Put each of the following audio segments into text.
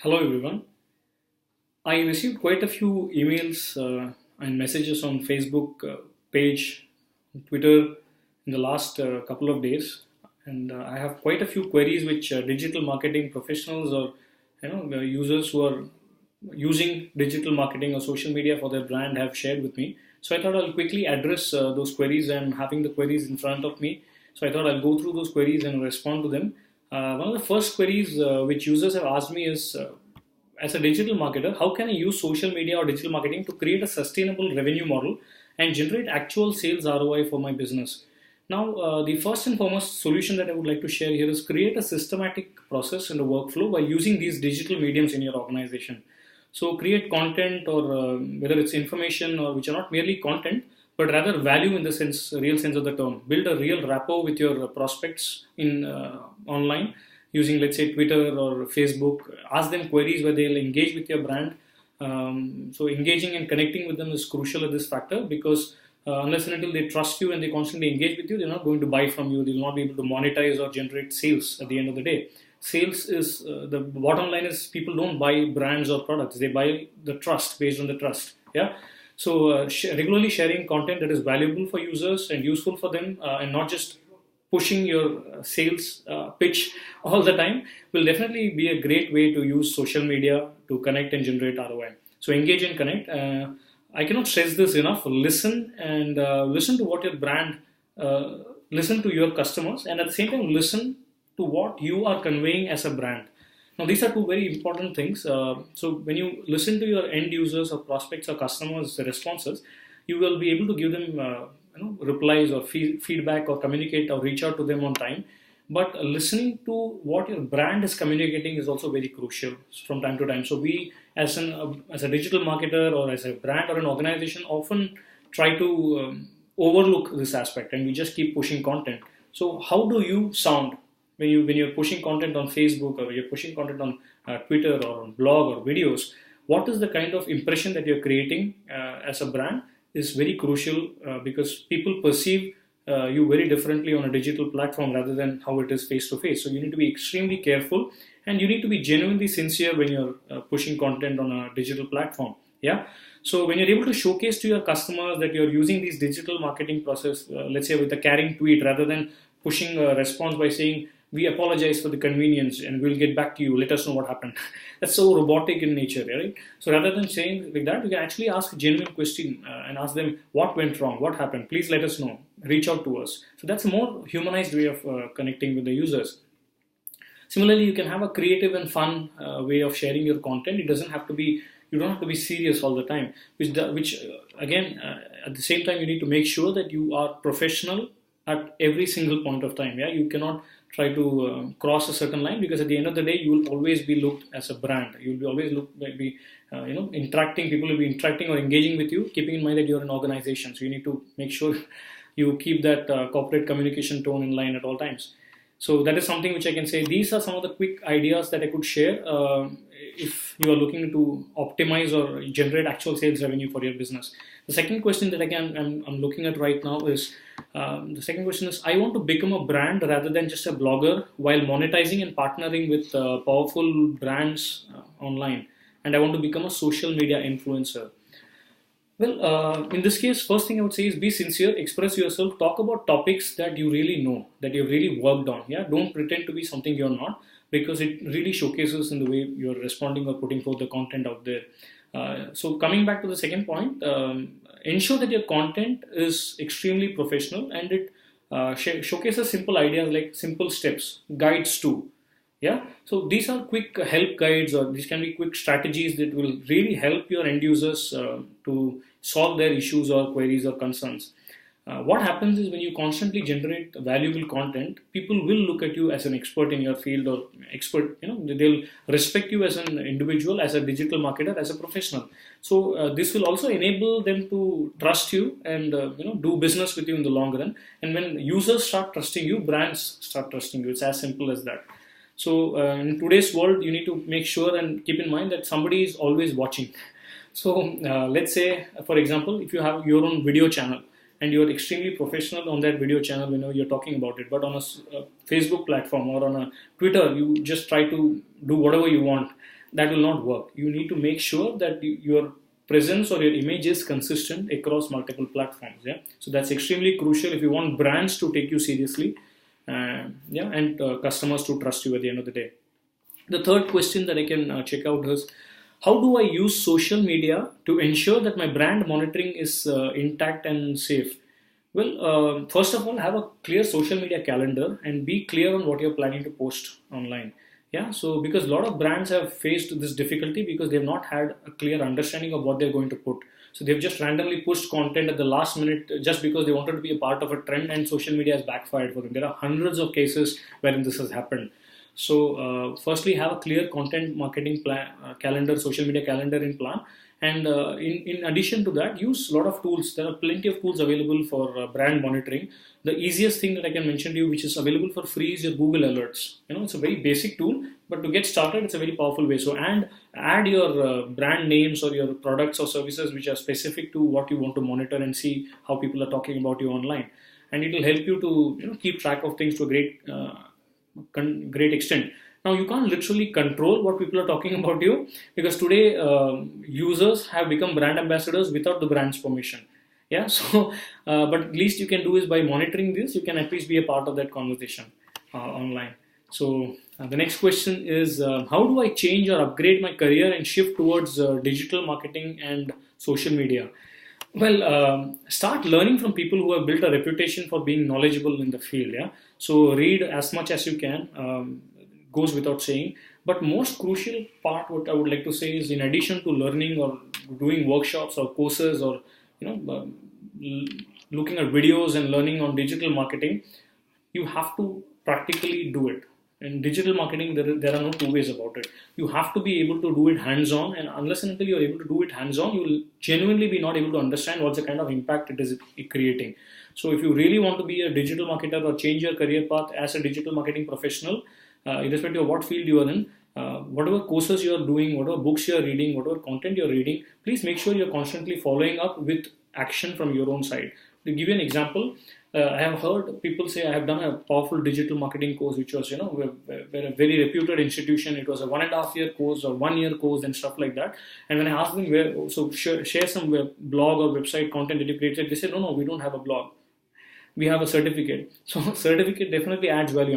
Hello everyone. I received quite a few emails and messages on Facebook page, Twitter in the last couple of days, and I have quite a few queries which digital marketing professionals or the users who are using digital marketing or social media for their brand have shared with me. So I thought I'll quickly address those queries and having the queries in front of me. So I thought I'll go through those queries and respond to them. One of the first queries which users have asked me is as a digital marketer, how can I use social media or digital marketing to create a sustainable revenue model and generate actual sales ROI for my business? Now, the first and foremost solution that I would like to share here is create a systematic process and a workflow by using these digital mediums in your organization. So, create content or whether it's information or which are not merely content, but rather value in the real sense of the term. Build a real rapport with your prospects in online using, let's say, Twitter or Facebook. Ask them queries where they'll engage with your brand. So engaging and connecting with them is crucial at this factor because unless and until they trust you and they constantly engage with you, they're not going to buy from you. They'll not be able to monetize or generate sales at the end of the day. Sales is the bottom line is people don't buy brands or products. They buy the trust based on the trust. Yeah. So regularly sharing content that is valuable for users and useful for them and not just pushing your sales pitch all the time will definitely be a great way to use social media to connect and generate ROI. So engage and connect. I cannot stress this enough. Listen and listen to what your brand, listen to your customers, and at the same time listen to what you are conveying as a brand. Now, these are two very important things. So, when you listen to your end users or prospects or customers' responses, you will be able to give them replies or feedback or communicate or reach out to them on time. But listening to what your brand is communicating is also very crucial from time to time. So, we as a digital marketer or as a brand or an organization often try to overlook this aspect and we just keep pushing content. So, how do you sound when you're pushing content on Facebook or you're pushing content on Twitter or on blog or videos? What is the kind of impression that you're creating as a brand is very crucial because people perceive you very differently on a digital platform rather than how it is face to face. So you need to be extremely careful and you need to be genuinely sincere when you're pushing content on a digital platform. Yeah. So when you're able to showcase to your customers that you're using these digital marketing process, let's say with a caring tweet rather than pushing a response by saying, we apologize for the convenience and we'll get back to you, let us know what happened. That's so robotic in nature, right? So rather than saying like that, you can actually ask a genuine question and ask them what went wrong, what happened, please let us know, reach out to us. So that's a more humanized way of connecting with the users. Similarly, you can have a creative and fun way of sharing your content. It doesn't have to be, you don't have to be serious all the time, which again, at the same time, you need to make sure that you are professional at every single point of time. Yeah, you cannot try to cross a certain line because at the end of the day, you will always be looked as a brand. You will be always look be interacting. People will be interacting or engaging with you, keeping in mind that you're an organization. So you need to make sure you keep that corporate communication tone in line at all times. So that is something which I can say. These are some of the quick ideas that I could share if you are looking to optimize or generate actual sales revenue for your business. The second question that I'm looking at right now is the second question is I want to become a brand rather than just a blogger while monetizing and partnering with powerful brands online, and I want to become a social media influencer. Well, in this case, first thing I would say is be sincere, express yourself, talk about topics that you really know, that you've really worked on. Yeah, don't pretend to be something you're not, because it really showcases in the way you're responding or putting forth the content out there. So coming back to the second point, ensure that your content is extremely professional and it showcases simple ideas like simple steps, guides too. Yeah, so these are quick help guides or these can be quick strategies that will really help your end users to solve their issues or queries or concerns. What happens is when you constantly generate valuable content, people will look at you as an expert in your field or expert, they'll respect you as an individual, as a digital marketer, as a professional. So this will also enable them to trust you and do business with you in the long run. And when users start trusting you, brands start trusting you. It's as simple as that. So in today's world, you need to make sure and keep in mind that somebody is always watching. So let's say, for example, if you have your own video channel and you're extremely professional on that video channel, you're talking about it, but on a Facebook platform or on a Twitter, you just try to do whatever you want. that will not work. You need to make sure that your presence or your image is consistent across multiple platforms. Yeah, so that's extremely crucial if you want brands to take you seriously, and customers to trust you at the end of the day. The third question that I can check out is, how do I use social media to ensure that my brand monitoring is intact and safe? Well, first of all, have a clear social media calendar and be clear on what you're planning to post online. Yeah, so because a lot of brands have faced this difficulty because they've not had a clear understanding of what they're going to put. So they've just randomly pushed content at the last minute just because they wanted to be a part of a trend, and social media has backfired for them. There are hundreds of cases wherein this has happened. So, firstly, have a clear content marketing plan, calendar, social media calendar in plan. And in addition to that, use a lot of tools. There are plenty of tools available for brand monitoring. The easiest thing that I can mention to you, which is available for free, is your Google Alerts. It's a very basic tool, but to get started, it's a very powerful way. So, and add your brand names or your products or services which are specific to what you want to monitor and see how people are talking about you online. And it will help you to keep track of things to a great extent. Now, you can't literally control what people are talking about you, because today users have become brand ambassadors without the brand's permission. Yeah, so but at least you can do is by monitoring this, you can at least be a part of that conversation online. So the next question is, how do I change or upgrade my career and shift towards digital marketing and social media? Well, start learning from people who have built a reputation for being knowledgeable in the field. Yeah, so read as much as you can. Goes without saying. But most crucial part, what I would like to say is, in addition to learning or doing workshops or courses or looking at videos and learning on digital marketing, you have to practically do it. In digital marketing, there are no two ways about it. You have to be able to do it hands-on, and unless and until you're able to do it hands-on, you will genuinely be not able to understand what's the kind of impact it is creating. So if you really want to be a digital marketer or change your career path as a digital marketing professional, irrespective of what field you are in, whatever courses you are doing, whatever books you are reading, whatever content you are reading, please make sure you're constantly following up with action from your own side. To give you an example, I have heard people say, I have done a powerful digital marketing course, which was, a very reputed institution. It was a 1.5 year course or 1 year course and stuff like that. And when I asked them, share some blog or website content that you created, they said, no, we don't have a blog. We have a certificate. So certificate definitely adds value.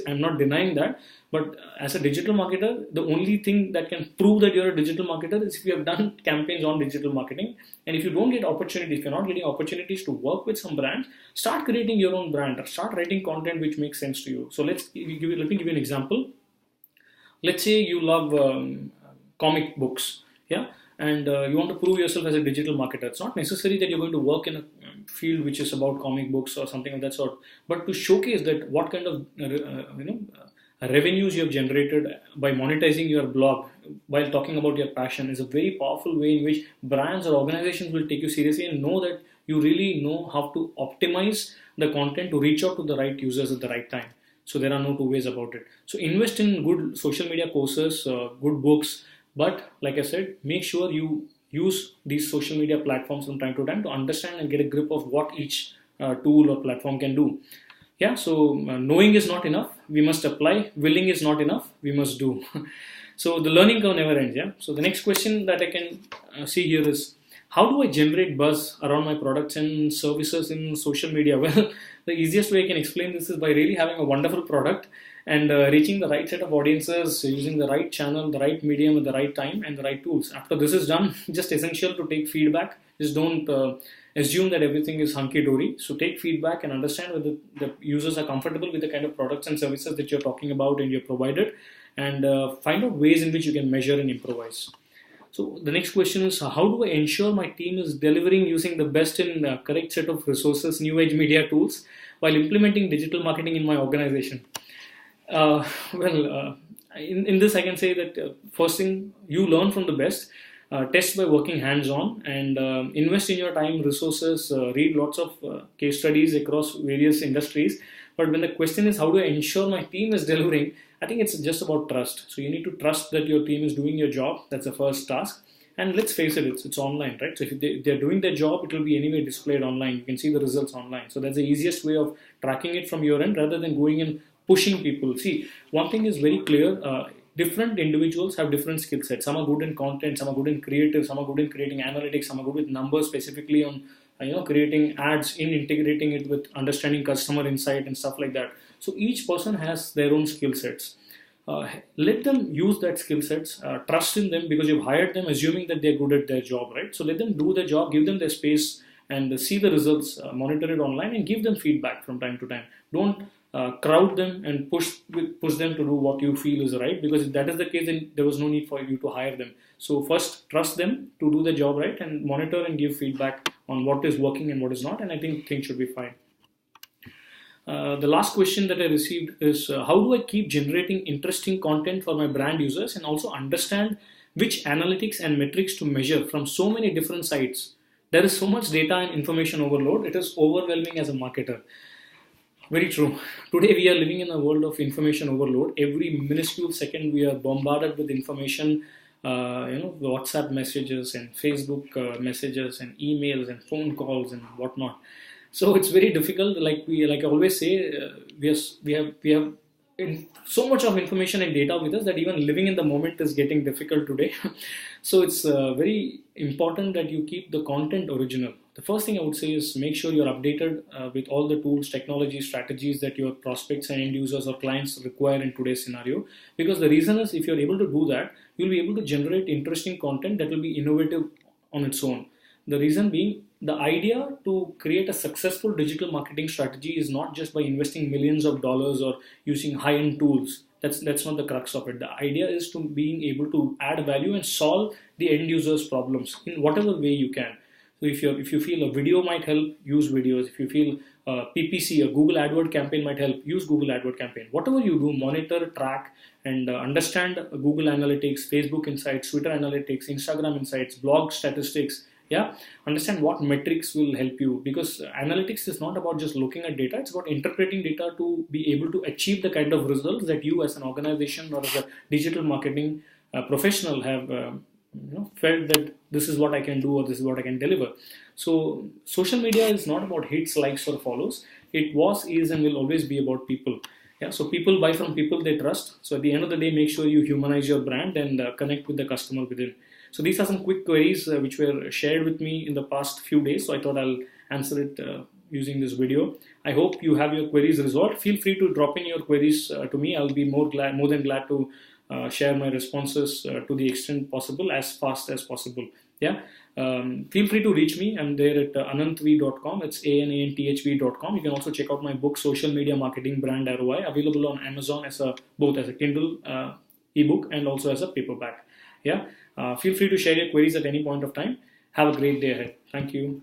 I'm not denying that. But as a digital marketer, the only thing that can prove that you're a digital marketer is if you have done campaigns on digital marketing. And if you don't get opportunities, if you're not getting opportunities to work with some brands, start creating your own brand or start writing content which makes sense to you. So let me give you an example. Let's say you love comic books. Yeah. And you want to prove yourself as a digital marketer. It's not necessary that you're going to work in a field which is about comic books or something of that sort, but to showcase that what kind of revenues you have generated by monetizing your blog while talking about your passion is a very powerful way in which brands or organizations will take you seriously and know that you really know how to optimize the content to reach out to the right users at the right time. So there are no two ways about it. So invest in good social media courses, good books, but like I said, make sure you use these social media platforms from time to time to understand and get a grip of what each tool or platform can do. Yeah, so knowing is not enough. We must apply. Willing is not enough. We must do. So the learning curve never ends. Yeah. So the next question that I can see here is, how do I generate buzz around my products and services in social media? Well, the easiest way I can explain this is by really having a wonderful product and reaching the right set of audiences, using the right channel, the right medium at the right time, and the right tools. After this is done, just essential to take feedback. Just don't assume that everything is hunky-dory. So take feedback and understand whether the users are comfortable with the kind of products and services that you're talking about and you're provided, and find out ways in which you can measure and improvise. So the next question is, how do I ensure my team is delivering using the best and correct set of resources, new age media tools, while implementing digital marketing in my organization? In this I can say that first thing, you learn from the best, test by working hands-on, and invest in your time, resources, read lots of case studies across various industries. But when the question is, how do I ensure my team is delivering, I think it's just about trust. So you need to trust that your team is doing your job. That's the first task. And let's face it, it's online, right? So if they're doing their job, it will be anyway displayed online. You can see the results online. So that's the easiest way of tracking it from your end, rather than going and pushing people. See, one thing is very clear. different individuals have different skill sets. Some are good in content, some are good in creative, some are good in creating analytics, some are good with numbers, specifically on creating ads, in integrating it with understanding customer insight and stuff like that. So each person has their own skill sets. Let them use that skill sets, trust in them, because you've hired them assuming that they're good at their job, right? So let them do their job, give them their space, and see the results, monitor it online, and give them feedback from time to time. Don't crowd them and push them to do what you feel is right, because if that is the case, then there was no need for you to hire them. So first, trust them to do their job right, and monitor and give feedback on what is working and what is not, and I think things should be fine. The last question that I received is, how do I keep generating interesting content for my brand users and also understand which analytics and metrics to measure from so many different sites? There is so much data and information overload. It is overwhelming as a marketer. Very true. Today we are living in a world of information overload. Every minuscule second we are bombarded with information, WhatsApp messages and Facebook messages and emails and phone calls and whatnot. So it's very difficult. Like I always say, we have so much of information and data with us that even living in the moment is getting difficult today. So it's very important that you keep the content original. The first thing I would say is make sure you're updated with all the tools, technology, strategies that your prospects and end users or clients require in today's scenario. Because the reason is, if you're able to do that, you'll be able to generate interesting content that will be innovative on its own. The reason being, the idea to create a successful digital marketing strategy is not just by investing millions of dollars or using high-end tools. That's not the crux of it. The idea is to being able to add value and solve the end user's problems in whatever way you can. So if you feel a video might help, use videos. If you feel PPC, a Google AdWord campaign might help, use Google AdWord campaign. Whatever you do, monitor, track, and understand Google Analytics, Facebook Insights, Twitter Analytics, Instagram Insights, blog statistics. Yeah, understand what metrics will help you, because analytics is not about just looking at data. It's about interpreting data to be able to achieve the kind of results that you as an organization or as a digital marketing professional have felt that this is what I can do or this is what I can deliver. So social media is not about hits, likes, or follows. It was, is, and will always be about people. Yeah, so people buy from people they trust. So at the end of the day, make sure you humanize your brand and connect with the customer within. So these are some quick queries which were shared with me in the past few days. So I thought I'll answer it using this video. I hope you have your queries resolved. Feel free to drop in your queries to me. I'll be more than glad to share my responses to the extent possible, as fast as possible. Yeah. Feel free to reach me. I'm there at ananthv.com. It's ananthv.com. You can also check out my book, Social Media Marketing Brand ROI, available on Amazon both as a Kindle ebook and also as a paperback. Yeah. Feel free to share your queries at any point of time. Have a great day ahead. Thank you.